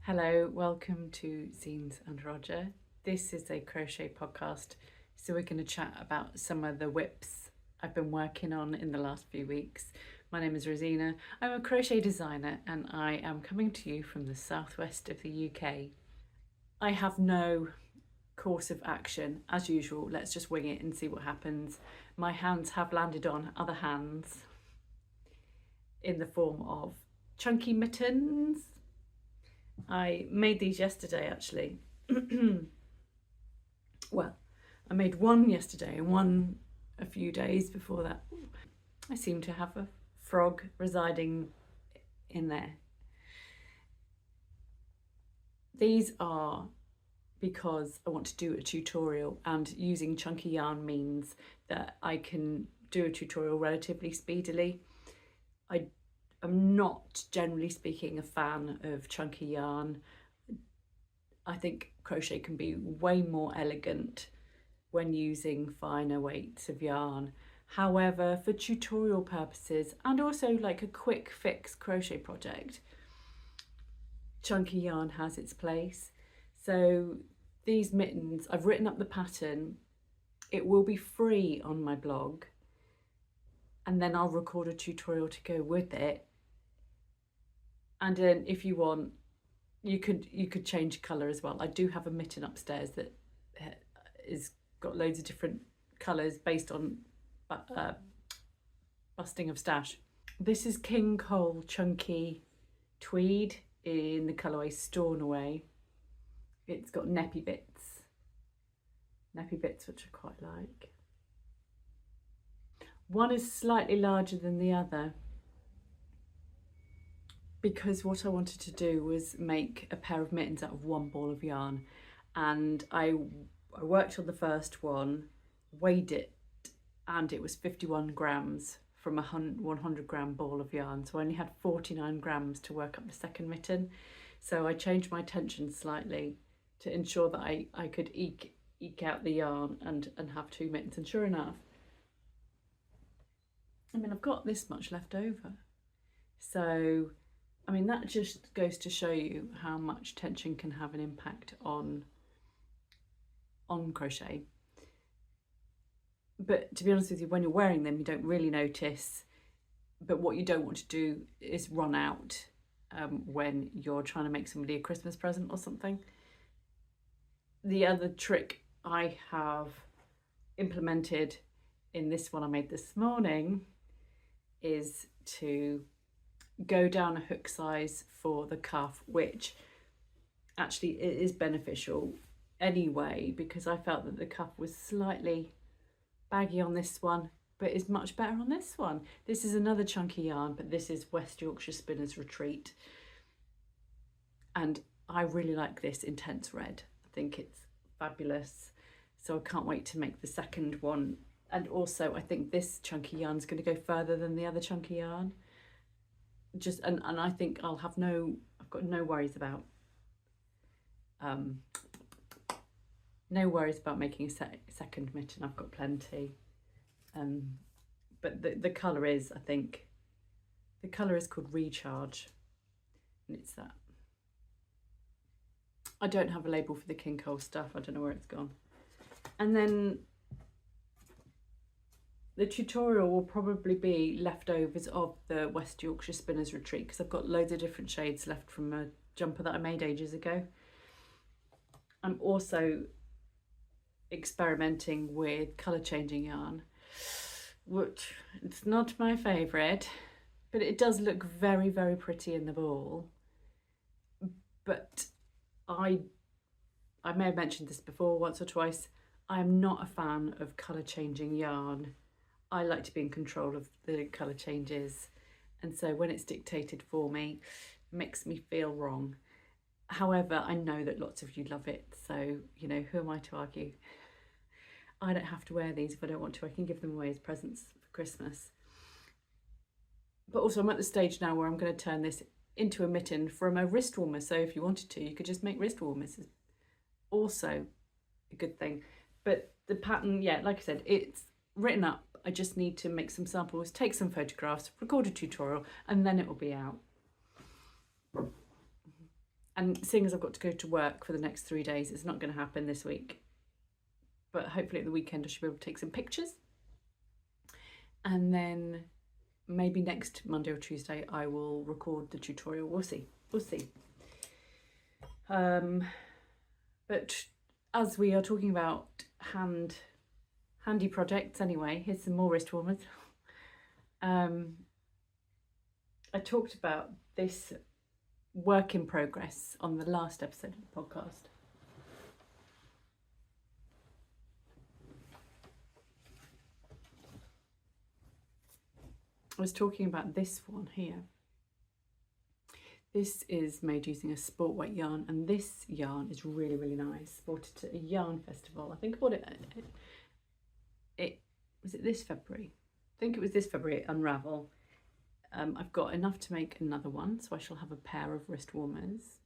Hello, welcome to Zeens and Roger. This is a crochet podcast, so we're going to chat about some of the whips I've been working on in the last few weeks. My name is Rosina. I'm a crochet designer and I am coming to you from the southwest of the UK. I have no course of action as usual. Let's just wing it and see what happens. My hands have landed on other hands in the form of chunky mittens. I made these yesterday actually. Well, I made one yesterday and one a few days before that. I seem to have a frog residing in there. These are because I want to do a tutorial, and using chunky yarn means that I can do a tutorial relatively speedily. I'm not, generally speaking, a fan of chunky yarn. I think crochet can be way more elegant when using finer weights of yarn. However, for tutorial purposes and also like a quick fix crochet project, chunky yarn has its place. So these mittens, I've written up the pattern. It will be free on my blog, and then I'll record a tutorial to go with it. And then if you want, you could change colour as well. I do have a mitten upstairs that is got loads of different colours based on busting of stash. This is King Cole Chunky Tweed in the colourway Stornoway. It's got neppy bits which I quite like. One is slightly larger than the other because what I wanted to do was make a pair of mittens out of one ball of yarn, and I worked on the first one, weighed it, and it was 51 grams from a 100 gram ball of yarn, so I only had 49 grams to work up the second mitten. So I changed my tension slightly to ensure that I could eke out the yarn and have two mittens, and sure enough, I mean, I've got this much left over. So I mean, that just goes to show you how much tension can have an impact on crochet. But to be honest with you, when you're wearing them, you don't really notice. But what you don't want to do is run out when you're trying to make somebody a Christmas present or something. The other trick I have implemented in this one I made this morning is to go down a hook size for the cuff, which actually it is beneficial anyway, because I felt that the cuff was slightly baggy on this one, but is much better on this one. This is another chunky yarn, but this is West Yorkshire Spinners Retreat, and I really like this intense red. I think it's fabulous, so I can't wait to make the second one. And also I think this chunky yarn is going to go further than the other chunky yarn. And I think I've got no worries about making a second mitten. I've got plenty. But the colour is, I think, the colour is called Recharge, and it's that. I don't have a label for the King Cole stuff. I don't know where it's gone. And then the tutorial will probably be leftovers of the West Yorkshire Spinners Retreat, because I've got loads of different shades left from a jumper that I made ages ago. I'm also experimenting with colour changing yarn, which it's not my favourite, but it does look very, very pretty in the ball. But I may have mentioned this before once or twice, I am not a fan of colour changing yarn. I like to be in control of the colour changes, and so when it's dictated for me, it makes me feel wrong. However, I know that lots of you love it, so you know, who am I to argue? I don't have to wear these if I don't want to. I can give them away as presents for Christmas. But also I'm at the stage now where I'm going to turn this into a mitten from a wrist warmer, so if you wanted to, you could just make wrist warmers. Also a good thing. But the pattern, yeah, like I said, it's written up. I just need to make some samples, take some photographs, record a tutorial, and then it will be out. And seeing as I've got to go to work for the next 3 days, it's not going to happen this week. But hopefully at the weekend I should be able to take some pictures. And then maybe next Monday or Tuesday I will record the tutorial. We'll see. We'll see. But as we are talking about handy projects anyway, here's some more wrist warmers. I talked about this work in progress on the last episode of the podcast. I was talking about this one here. This is made using a sport weight yarn, and this yarn is really, really nice. Bought it at a yarn festival. I think I bought it was it this February? I think it was this February at Unravel. I've got enough to make another one, so I shall have a pair of wrist warmers.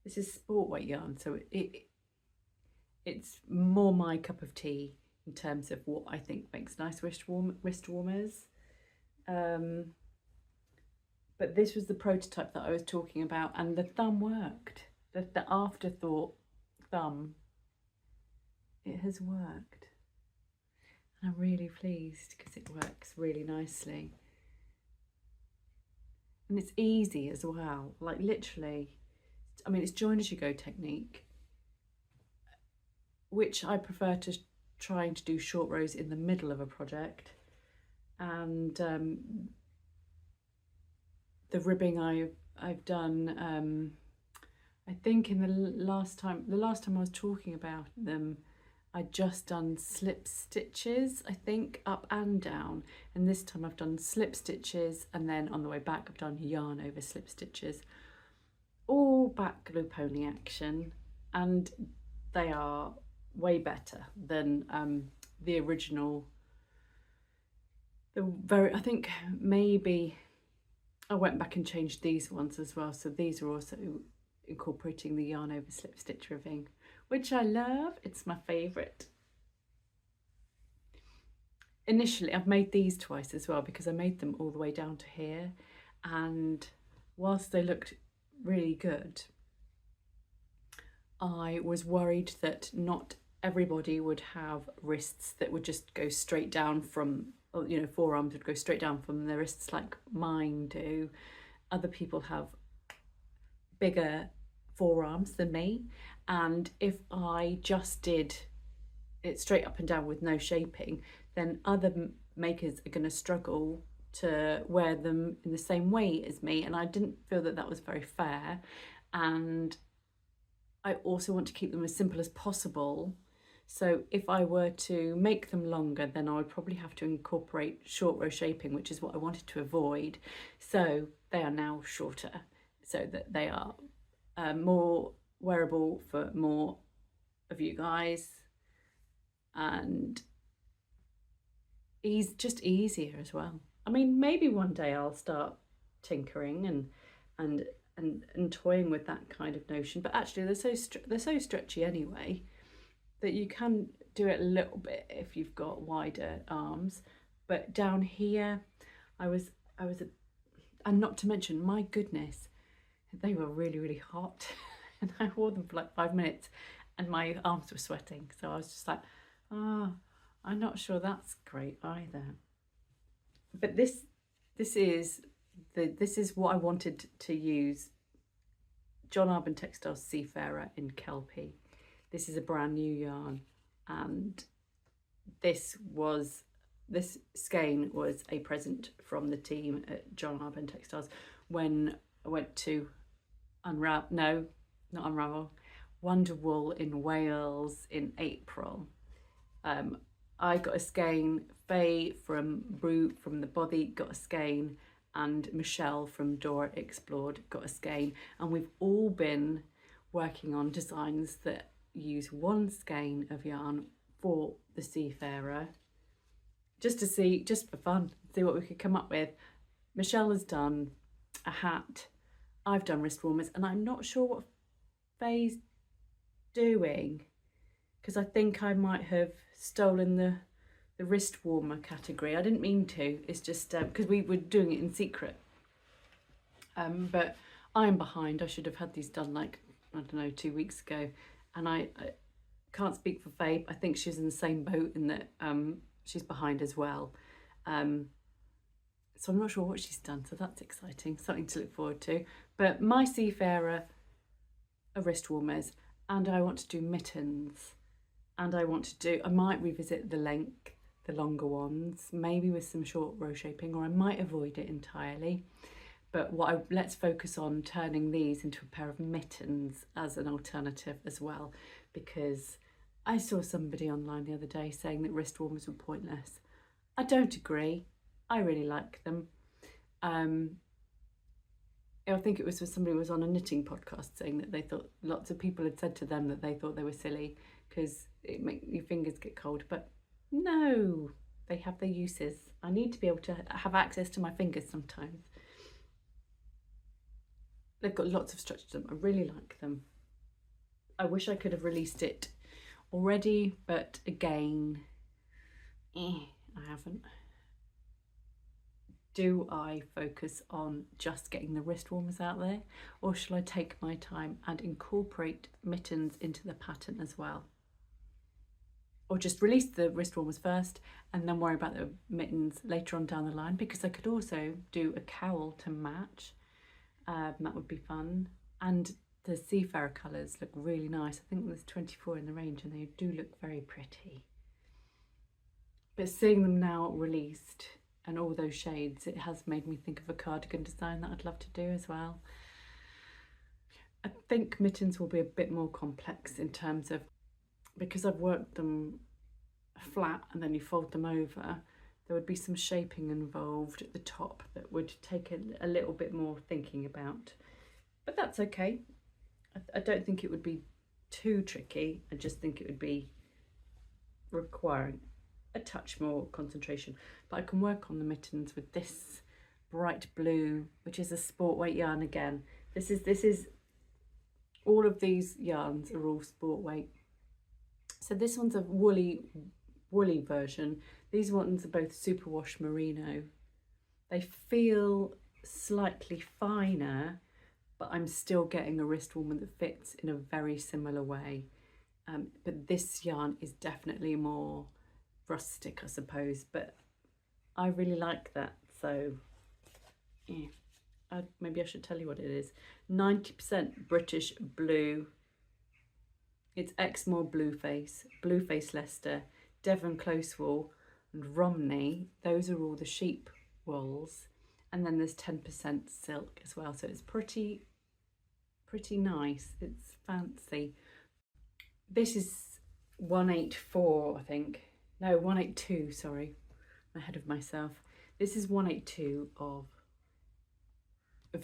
This is sport weight yarn, so it's more my cup of tea in terms of what I think makes nice wrist warmers. But this was the prototype that I was talking about, and the thumb worked. The afterthought thumb, it has worked. And I'm really pleased because it works really nicely. And it's easy as well, like literally, I mean, it's join as you go technique, which I prefer to trying to do short rows in the middle of a project. And the ribbing I've done, I think in the last time I was talking about them, I'd just done slip stitches, I think, up and down, and this time I've done slip stitches, and then on the way back I've done yarn over slip stitches, all back loop only action, and they are way better than the original. I think maybe I went back and changed these ones as well, so these are also incorporating the yarn over slip stitch ribbing, which I love. It's my favourite. Initially, I've made these twice as well because I made them all the way down to here, and whilst they looked really good, I was worried that not everybody would have wrists that would just go straight down from, you know, forearms would go straight down from their wrists like mine do. Other people have bigger forearms than me, and if I just did it straight up and down with no shaping, then other makers are going to struggle to wear them in the same way as me, and I didn't feel that that was very fair. And I also want to keep them as simple as possible, so if I were to make them longer, then I would probably have to incorporate short row shaping, which is what I wanted to avoid. So they are now shorter, so that they are more wearable for more of you guys, and just easier as well. I mean, maybe one day I'll start tinkering and toying with that kind of notion, but actually they're so stretchy anyway that you can do it a little bit if you've got wider arms. But down here, and not to mention, my goodness, they were really, really hot. And I wore them for like 5 minutes and my arms were sweating. So I was just like, oh, I'm not sure that's great either. But this is what I wanted to use. John Arbon Textiles Seafarer in Kelpie. This is a brand new yarn, and this skein was a present from the team at John Arbon Textiles when I went to Wonderwool in Wales in April. I got a skein, Faye from the Body got a skein, and Michelle from Dora Explored got a skein, and we've all been working on designs that use one skein of yarn for the Seafarer, just for fun, see what we could come up with. Michelle has done a hat, I've done wrist warmers, and I'm not sure what Faye's doing, because I think I might have stolen the wrist warmer category. I didn't mean to, it's just because we were doing it in secret. But I'm behind. I should have had these done like, I don't know, 2 weeks ago. And I can't speak for Faye. I think she's in the same boat in that she's behind as well. So I'm not sure what she's done. So that's exciting, something to look forward to. But my Seafarer are wrist warmers, and I want to do mittens. And I might revisit the length, the longer ones, maybe with some short row shaping, or I might avoid it entirely. But let's focus on turning these into a pair of mittens as an alternative as well, because I saw somebody online the other day saying that wrist warmers were pointless. I don't agree. I really like them. I think it was somebody who was on a knitting podcast saying that they thought lots of people had said to them that they thought they were silly because it makes your fingers get cold. But no, they have their uses. I need to be able to have access to my fingers sometimes. They've got lots of structure to them. I really like them. I wish I could have released it already, but again, I haven't. Do I focus on just getting the wrist warmers out there, or shall I take my time and incorporate mittens into the pattern as well? Or just release the wrist warmers first and then worry about the mittens later on down the line, because I could also do a cowl to match. That would be fun. And the Seafarer colours look really nice. I think there's 24 in the range and they do look very pretty. But seeing them now released and all those shades, it has made me think of a cardigan design that I'd love to do as well. I think mittens will be a bit more complex in terms of, because I've worked them flat and then you fold them over, there would be some shaping involved at the top that would take a little bit more thinking about. But that's okay. I don't think it would be too tricky. I just think it would be requiring a touch more concentration. But I can work on the mittens with this bright blue, which is a sport weight yarn again. This is all of these yarns are all sport weight. So this one's a woolly version. These ones are both superwash merino. They feel slightly finer, but I'm still getting a wrist warmer that fits in a very similar way. But this yarn is definitely more rustic, I suppose, but I really like that. So yeah, maybe I should tell you what it is. 90% British blue. It's Exmoor Blueface Leicester, Devon Close Wool and Romney. Those are all the sheep wools, and then there's 10% silk as well, so it's pretty nice. It's fancy. This is 184, I think. No, 182, sorry. I'm ahead of myself. This is 182 of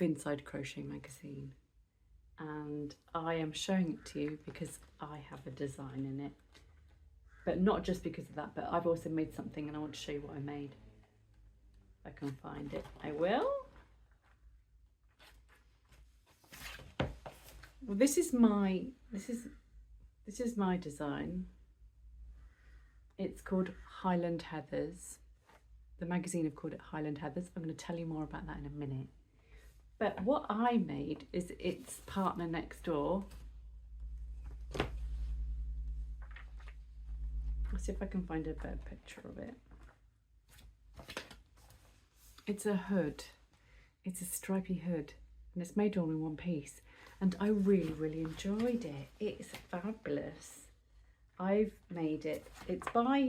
Inside Crochet magazine, and I am showing it to you because I have a design in it, but not just because of that, but I've also made something and I want to show you what I made. If I can find it, I will. Well, this is my design. It's called Highland Heathers. The magazine have called it Highland Heathers. I'm going to tell you more about that in a minute. But what I made is its partner next door. Let's see if I can find a better picture of it. It's a hood. It's a stripy hood, and it's made all in one piece. And I really enjoyed it. It's fabulous. I've made it. It's by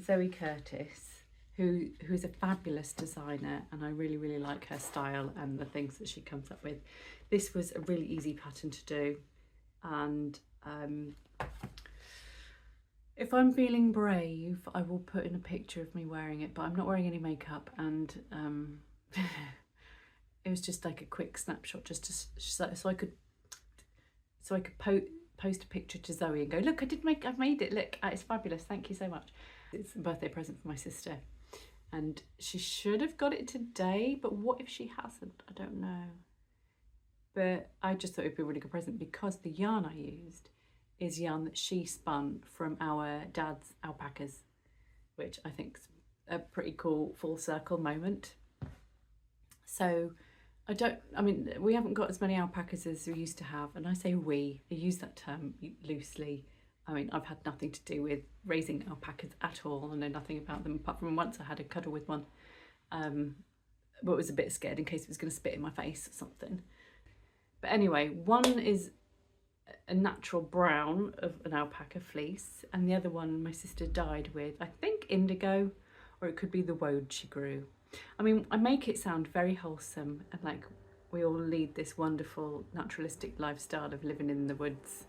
Zoe Curtis, who's a fabulous designer, and I really like her style and the things that she comes up with. This was a really easy pattern to do, and if I'm feeling brave, I will put in a picture of me wearing it, but I'm not wearing any makeup, and it was just like a quick snapshot, just to, so I could post a picture to Zoe and go, look, I've made it, look, it's fabulous, thank you so much. It's a birthday present for my sister, and she should have got it today, but what if she hasn't? I don't know. But I just thought it'd be a really good present because the yarn I used is yarn that she spun from our dad's alpacas, which I think's a pretty cool full circle moment. So I mean, we haven't got as many alpacas as we used to have, and I say we, I use that term loosely. I mean, I've had nothing to do with raising alpacas at all. I know nothing about them, apart from once I had a cuddle with one, but was a bit scared in case it was going to spit in my face or something. But anyway, one is a natural brown of an alpaca fleece, and the other one my sister dyed with, I think, indigo, or it could be the woad she grew. I mean, I make it sound very wholesome and like we all lead this wonderful naturalistic lifestyle of living in the woods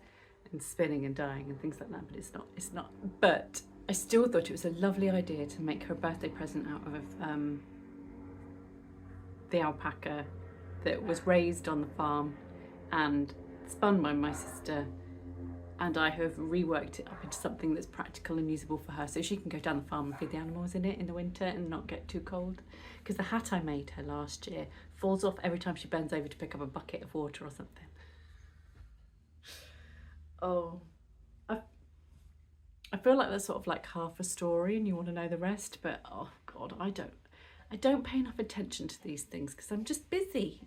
and spinning and dyeing and things like that, but it's not. But I still thought it was a lovely idea to make her a birthday present out of the alpaca that was raised on the farm and spun by my sister, and I have reworked it up into something that's practical and usable for her, so she can go down the farm and feed the animals in it in the winter and not get too cold. Because the hat I made her last year falls off every time she bends over to pick up a bucket of water or something. Oh, I feel like that's sort of like half a story and you want to know the rest, but oh God, I don't pay enough attention to these things because I'm just busy.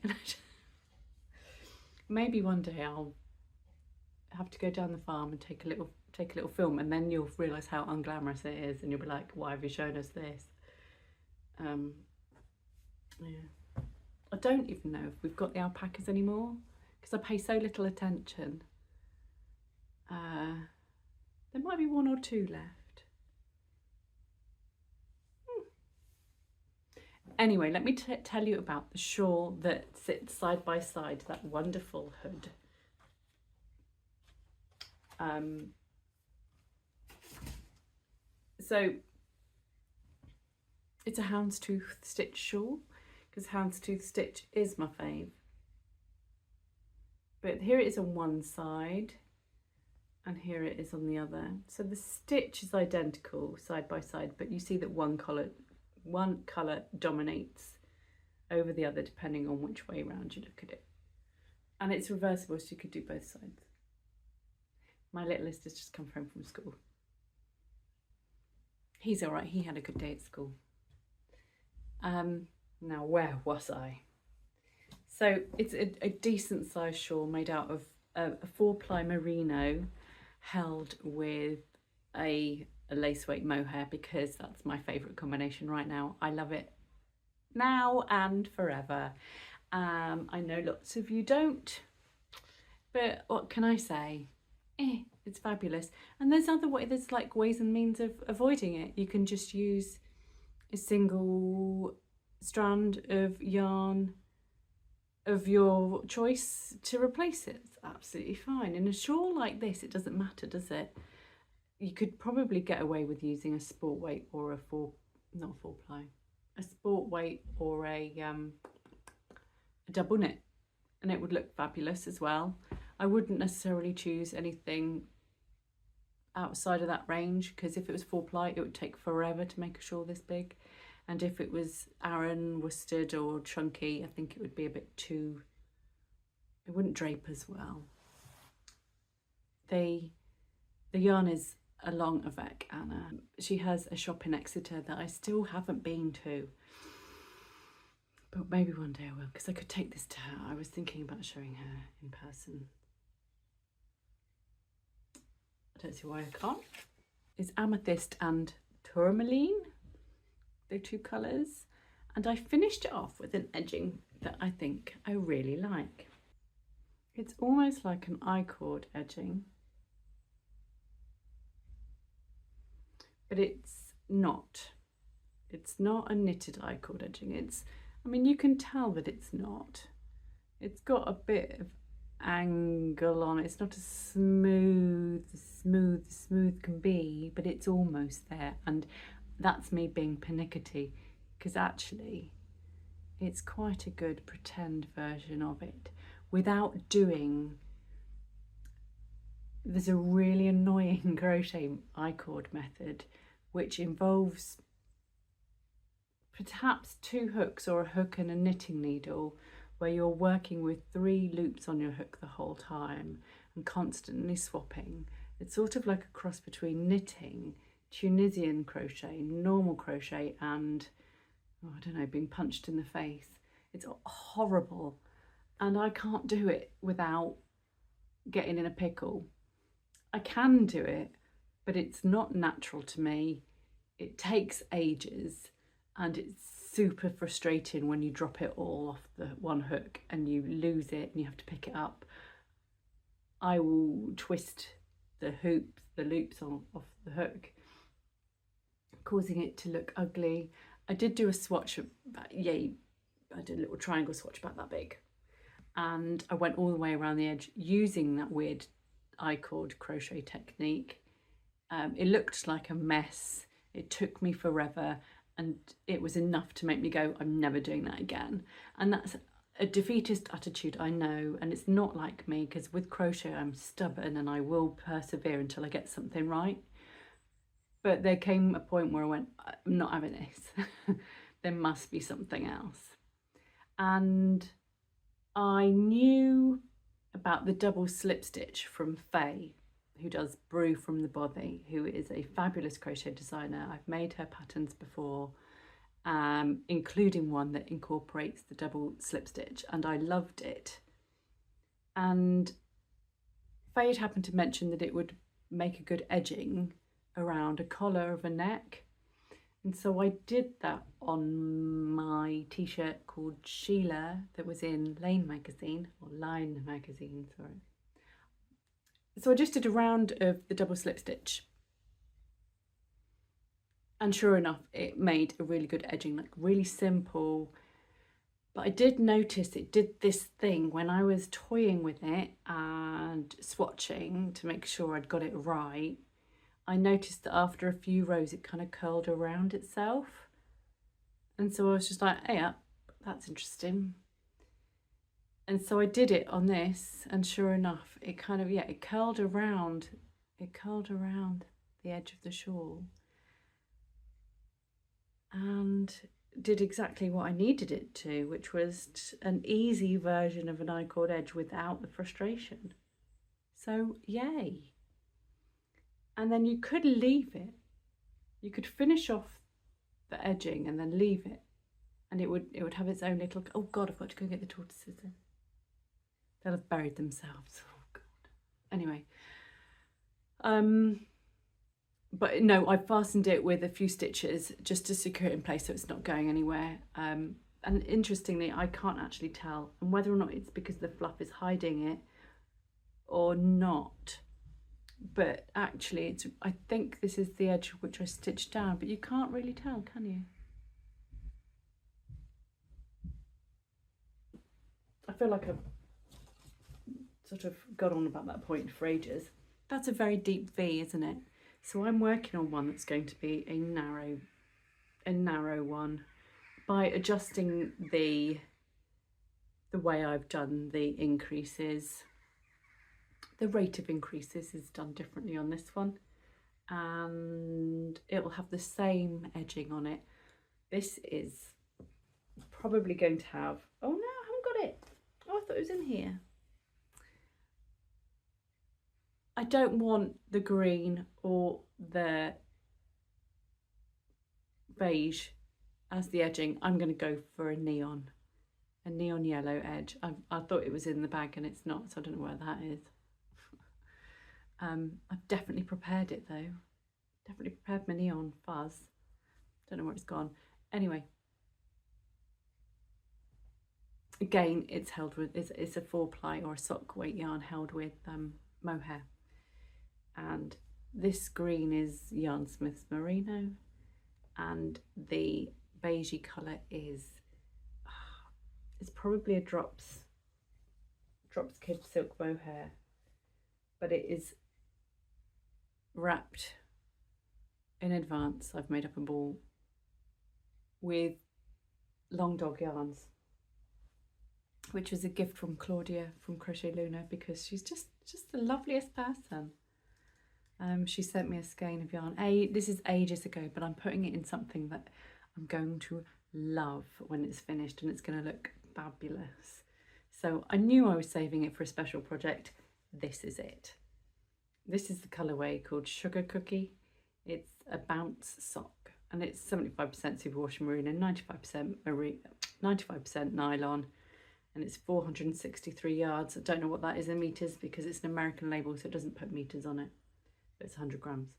Maybe one day I'll have to go down the farm and take a little film, and then you'll realise how unglamorous it is, and you'll be like, why have you shown us this? Yeah, I don't even know if we've got the alpacas anymore because I pay so little attention. There might be one or two left. Anyway, let me tell you about the shawl that sits side by side, that wonderful hood. So it's a houndstooth stitch shawl because houndstooth stitch is my fave. But here it is on one side and here it is on the other. So the stitch is identical side by side, but you see that one colour dominates over the other depending on which way around you look at it. And it's reversible, so you could do both sides. My littlest has just come home from school. He's all right, he had a good day at school. Now, where was I? So it's a decent sized shawl made out of a 4-ply merino held with a lace weight mohair, because that's my favourite combination right now. I love it now and forever. I know lots of you don't, but what can I say? It's fabulous. And there's like ways and means of avoiding it. You can just use a single strand of yarn of your choice to replace it. It's absolutely fine. In a shawl like this, it doesn't matter, does it? You could probably get away with using a sport weight or a sport weight or a double knit, and it would look fabulous as well. I wouldn't necessarily choose anything outside of that range, because if it was 4-ply, it would take forever to make a shawl this big. And if it was Aran, worsted or chunky, I think it would be a bit too, it wouldn't drape as well. The yarn is along Avec Anna. She has a shop in Exeter that I still haven't been to, but maybe one day I will, because I could take this to her. I was thinking about showing her in person. I don't see why I can't. It's amethyst and tourmaline, the two colours, and I finished it off with an edging that I think I really like. It's almost like an I-cord edging, but it's not a knitted I-cord edging. I mean, you can tell that it's not. It's got a bit of angle on it. It's not as smooth can be, but it's almost there. And that's me being pernickety, because actually it's quite a good pretend version of it without doing. There's a really annoying crochet I-cord method which involves perhaps 2 hooks or a hook and a knitting needle, where you're working with 3 loops on your hook the whole time and constantly swapping. It's sort of like a cross between knitting, Tunisian crochet, normal crochet, and I don't know, being punched in the face. It's horrible, and I can't do it without getting in a pickle. I can do it, but it's not natural to me. It takes ages, and it's super frustrating when you drop it all off the one hook and you lose it and you have to pick it up. I will twist the loops off the hook, causing it to look ugly. I did do a swatch, I did a little triangle swatch about that big, and I went all the way around the edge using that weird I-cord crochet technique. It looked like a mess. It took me forever, and it was enough to make me go, I'm never doing that again. And that's a defeatist attitude, I know, and it's not like me, because with crochet I'm stubborn and I will persevere until I get something right. But there came a point where I went, I'm not having this. There must be something else. And I knew about the double slip stitch from Faye, who does Brew from the Bothy, who is a fabulous crochet designer. I've made her patterns before, including one that incorporates the double slip stitch, and I loved it. And Faye had happened to mention that it would make a good edging around a collar of a neck. And so I did that on my t-shirt called Sheila that was in Line magazine, sorry. So I just did a round of the double slip stitch. And sure enough, it made a really good edging, like really simple. But I did notice it did this thing when I was toying with it and swatching to make sure I'd got it right. I noticed that after a few rows, it kind of curled around itself. And so I was just like, hey, yeah, that's interesting. And so I did it on this, and sure enough, it kind of, it curled around the edge of the shawl. And did exactly what I needed it to, which was an easy version of an I-cord edge without the frustration. So yay. And then you could leave it. You could finish off the edging and then leave it, and it would have its own little, oh God, I've got to go get the tortoises in. They'll have buried themselves. Oh God. Anyway, but no, I fastened it with a few stitches just to secure it in place so it's not going anywhere. And interestingly, I can't actually tell, and whether or not it's because the fluff is hiding it or not. But actually, I think this is the edge which I stitched down, but you can't really tell, can you? I feel like I've sort of got on about that point for ages. That's a very deep V, isn't it? So I'm working on one that's going to be a narrow one by adjusting the way I've done the increases. The rate of increases is done differently on this one, and it will have the same edging on it. This is probably going to have, oh no, I haven't got it. Oh, I thought it was in here. I don't want the green or the beige as the edging. I'm going to go for a neon yellow edge. I thought it was in the bag and it's not, so I don't know where that is. I've definitely prepared it though. Definitely prepared my neon fuzz. Don't know where it's gone. Anyway, again, it's held with, it's a 4-ply or a sock weight yarn held with mohair. And this green is Yarn Smith's Merino, and the beigey colour is, it's probably a Drops Kid Silk Mohair, but it is wrapped in advance. I've made up a ball with long dog yarns, which was a gift from Claudia from Crochet Luna, because she's just the loveliest person. She sent me a skein of yarn. This is ages ago, but I'm putting it in something that I'm going to love when it's finished, and it's going to look fabulous. So I knew I was saving it for a special project. This is it. This is the colourway called Sugar Cookie. It's a bounce sock, and it's 75% superwash merino and 95% nylon, and it's 463 yards. I don't know what that is in meters because it's an American label, so it doesn't put meters on it, but it's 100 grams.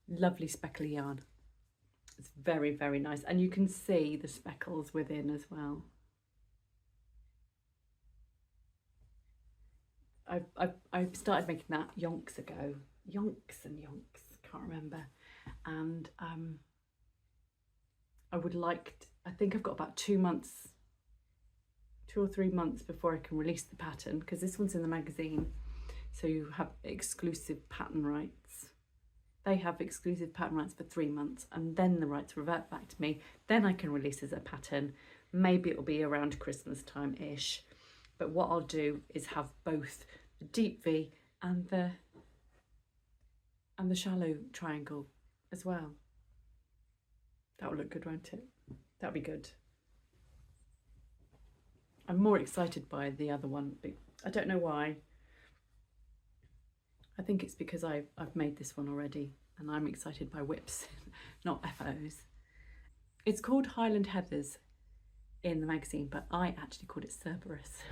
Lovely speckly yarn. It's very, very nice, and you can see the speckles within as well. I've started making that yonks ago, yonks, can't remember, and I would like, I think I've got about 2 or 3 months before I can release the pattern, because this one's in the magazine, so you have exclusive pattern rights. They have exclusive pattern rights for 3 months, and then the rights revert back to me. Then I can release as a pattern. Maybe it'll be around Christmas time-ish. But what I'll do is have both the deep V and the shallow triangle as well. That will look good, won't it? That'll be good. I'm more excited by the other one, but I don't know why. I think it's because I've made this one already, and I'm excited by whips, not FOs. It's called Highland Heathers in the magazine, but I actually called it Cerberus,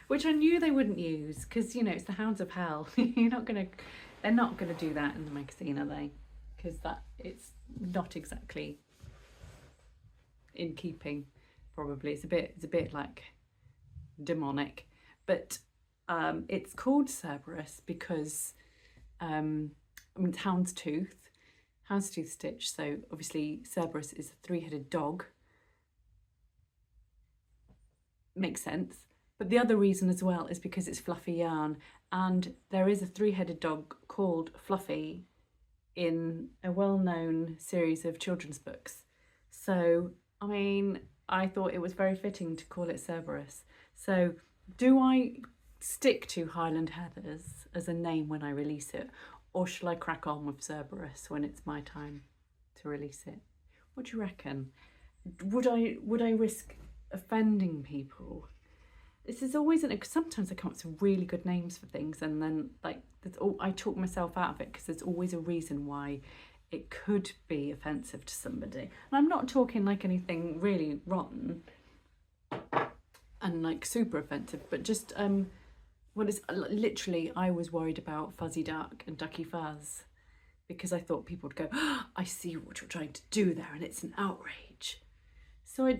which I knew they wouldn't use because, you know, it's the Hounds of Hell. They're not gonna do that in the magazine, are they? Because it's not exactly in keeping. Probably it's a bit like demonic, but it's called Cerberus because I mean, it's Houndstooth Stitch. So obviously Cerberus is a 3-headed dog. Makes sense. But the other reason as well is because it's fluffy yarn, and there is a 3-headed dog called Fluffy in a well-known series of children's books. So I mean, I thought it was very fitting to call it Cerberus. So do I stick to Highland Heathers as a name when I release it, or shall I crack on with Cerberus when it's my time to release it? What do you reckon? Would I risk offending people? This is always sometimes I come up with really good names for things, and then like I talk myself out of it because there's always a reason why it could be offensive to somebody. And I'm not talking like anything really rotten and like super offensive, but just what is literally, I was worried about Fuzzy Duck and Ducky Fuzz because I thought people would go, oh, I see what you're trying to do there, and it's an outrage. So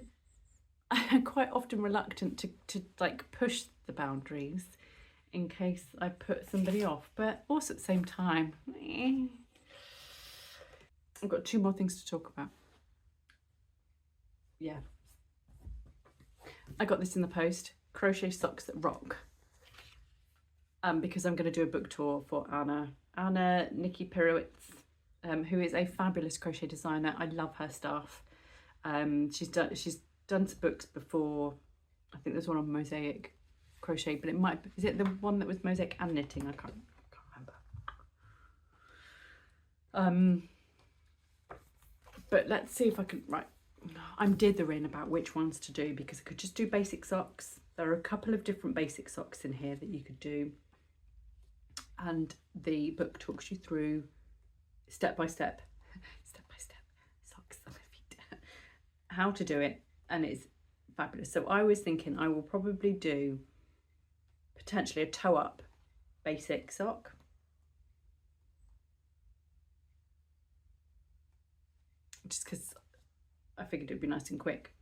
I'm quite often reluctant to like push the boundaries in case I put somebody off, but also at the same time, I've got 2 more things to talk about. Yeah. I got this in the post, Crochet Socks That Rock. Because I'm going to do a book tour for Anna Nikki Pirowitz, who is a fabulous crochet designer. I love her stuff. She's done some books before. I think there's one on mosaic crochet, but is it the one that was mosaic and knitting? I can't remember. But let's see if I can, right, I'm dithering about which ones to do because I could just do basic socks. There are a couple of different basic socks in here that you could do, and the book talks you through step by step socks on my feet how to do it, and it's fabulous. So I was thinking I will probably do potentially a toe up basic sock, just because I figured it'd be nice and quick.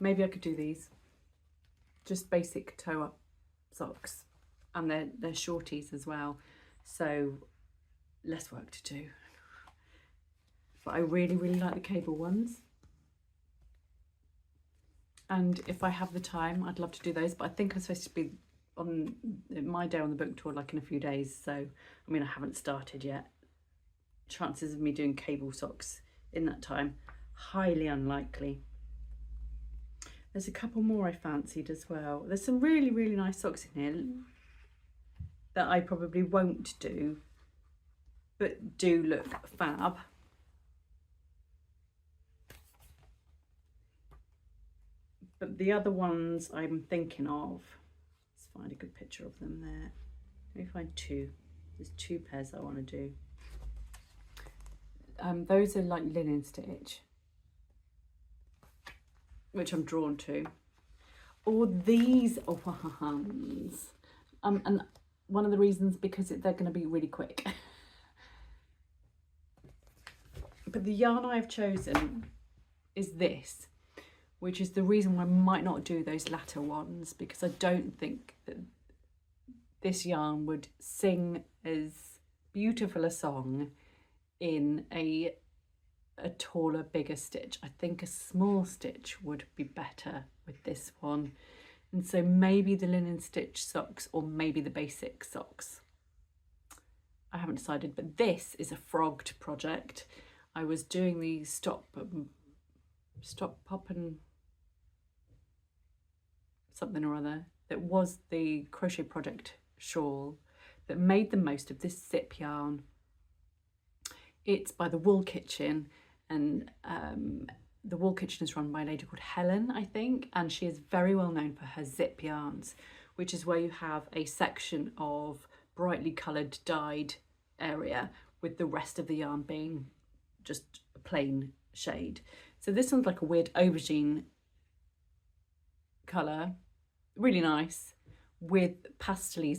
Maybe I could do these, just basic toe up socks, and they're shorties as well, so less work to do. But I really like the cable ones, and if I have the time I'd love to do those, but I think I'm supposed to be on my day on the book tour like in a few days, so I mean I haven't started yet. Chances of me doing cable socks in that time, highly unlikely. There's a couple more I fancied as well. There's some really nice socks in here that I probably won't do, but do look fab. But the other ones I'm thinking of, let's find a good picture of them there. Let me find 2. There's 2 pairs I want to do. Those are like linen stitch, which I'm drawn to. Or these ones. And one of the reasons, because they're going to be really quick. But the yarn I've chosen is this, which is the reason why I might not do those latter ones, because I don't think that this yarn would sing as beautiful a song in a taller, bigger stitch. I think a small stitch would be better with this one. And so maybe the linen stitch socks, or maybe the basic socks. I haven't decided, but this is a frogged project. I was doing the stop, pop and something or other. That was the crochet project shawl that made the most of this zip yarn. It's by the Wool Kitchen, and the Wool Kitchen is run by a lady called Helen, I think, and she is very well known for her zip yarns, which is where you have a section of brightly coloured dyed area with the rest of the yarn being just a plain shade. So this one's like a weird aubergine colour, really nice, with a pastel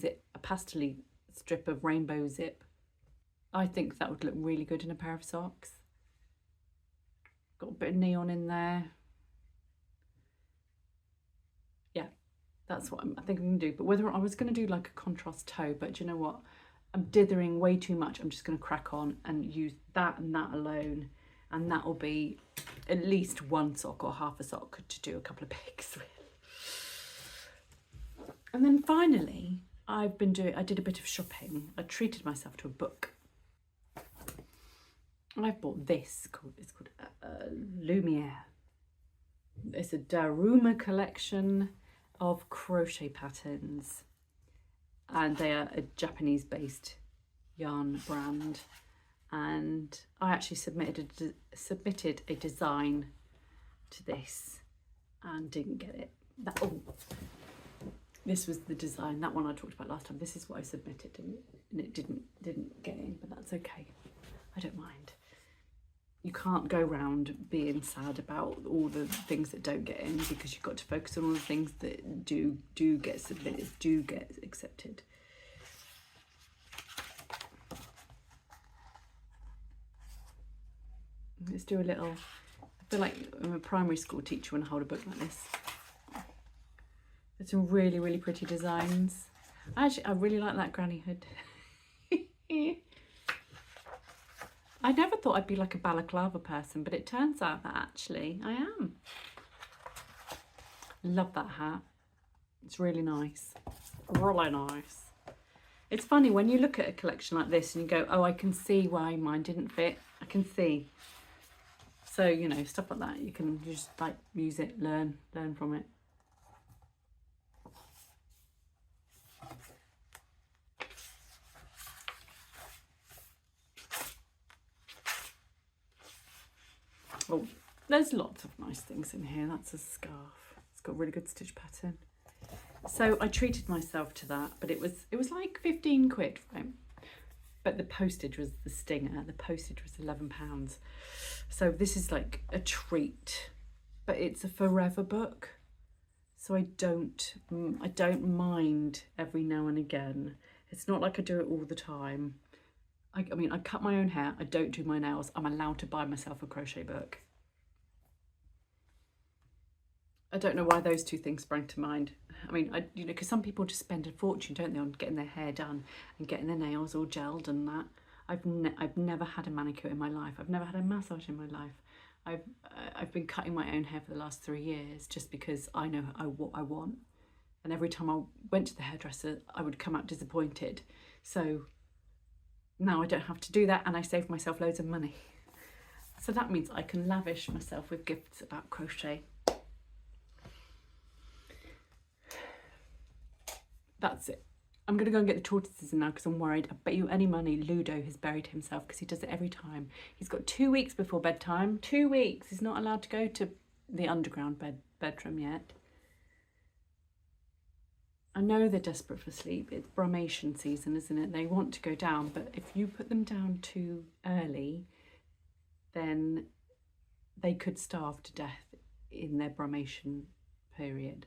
strip of rainbow zip. I think that would look really good in a pair of socks. Got a bit of neon in there. Yeah, that's what I think I'm going to do. But whether I was going to do like a contrast toe, but do you know what? I'm dithering way too much. I'm just going to crack on and use that and that alone. And that will be at least 1 sock or half a sock to do a couple of pics with. And then finally, I did a bit of shopping. I treated myself to a book. I've bought this, it's called Lumiere. It's a Daruma collection of crochet patterns, and they are a Japanese based yarn brand, and I actually submitted a design to this and didn't get it. This was the design, that one I talked about last time. This is what I submitted, and it didn't get in, but that's okay. I don't mind. You can't go around being sad about all the things that don't get in, because you've got to focus on all the things that do get submitted, do get accepted. Let's do a little, I feel like I'm a primary school teacher when I hold a book like this. There's some really, really pretty designs. Actually, I really like that granny hood. I never thought I'd be like a balaclava person, but it turns out that actually I am. Love that hat. It's really nice. Really nice. It's funny when you look at a collection like this and you go, oh, I can see why mine didn't fit. I can see. So, you know, stuff like that, you can just like use it, learn from it. Oh, there's lots of nice things in here. That's a scarf. It's got a really good stitch pattern. So I treated myself to that, but it was like 15 quid, right? But the postage was the stinger. The postage was £11. So this is like a treat, but it's a forever book. So I don't mind every now and again. It's not like I do it all the time. I mean, I cut my own hair, I don't do my nails, I'm allowed to buy myself a crochet book. I don't know why those two things sprang to mind. I mean, you know, because some people just spend a fortune, don't they, on getting their hair done and getting their nails all gelled and that. I've never had a manicure in my life. I've never had a massage in my life. I've been cutting my own hair for the last 3 years just because I know what I want. And every time I went to the hairdresser, I would come out disappointed. So now I don't have to do that, and I save myself loads of money. So that means I can lavish myself with gifts about crochet. That's it. I'm going to go and get the tortoises in now because I'm worried. I bet you any money Ludo has buried himself because he does it every time. He's got 2 weeks before bedtime. 2 weeks. He's not allowed to go to the underground bedroom yet. I know they're desperate for sleep. It's brumation season, isn't it? They want to go down, but if you put them down too early, then they could starve to death in their brumation period.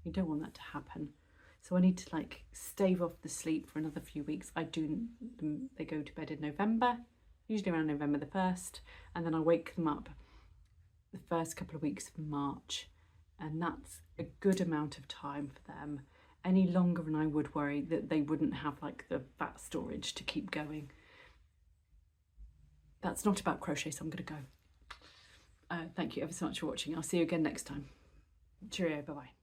You don't want that to happen. So I need to like stave off the sleep for another few weeks. They go to bed in November, usually around November the 1st, and then I wake them up the first couple of weeks of March, and that's a good amount of time for them. Any longer and I would worry that they wouldn't have like the fat storage to keep going. That's not about crochet, so I'm going to go. Thank you ever so much for watching. I'll see you again next time. Cheerio, bye-bye.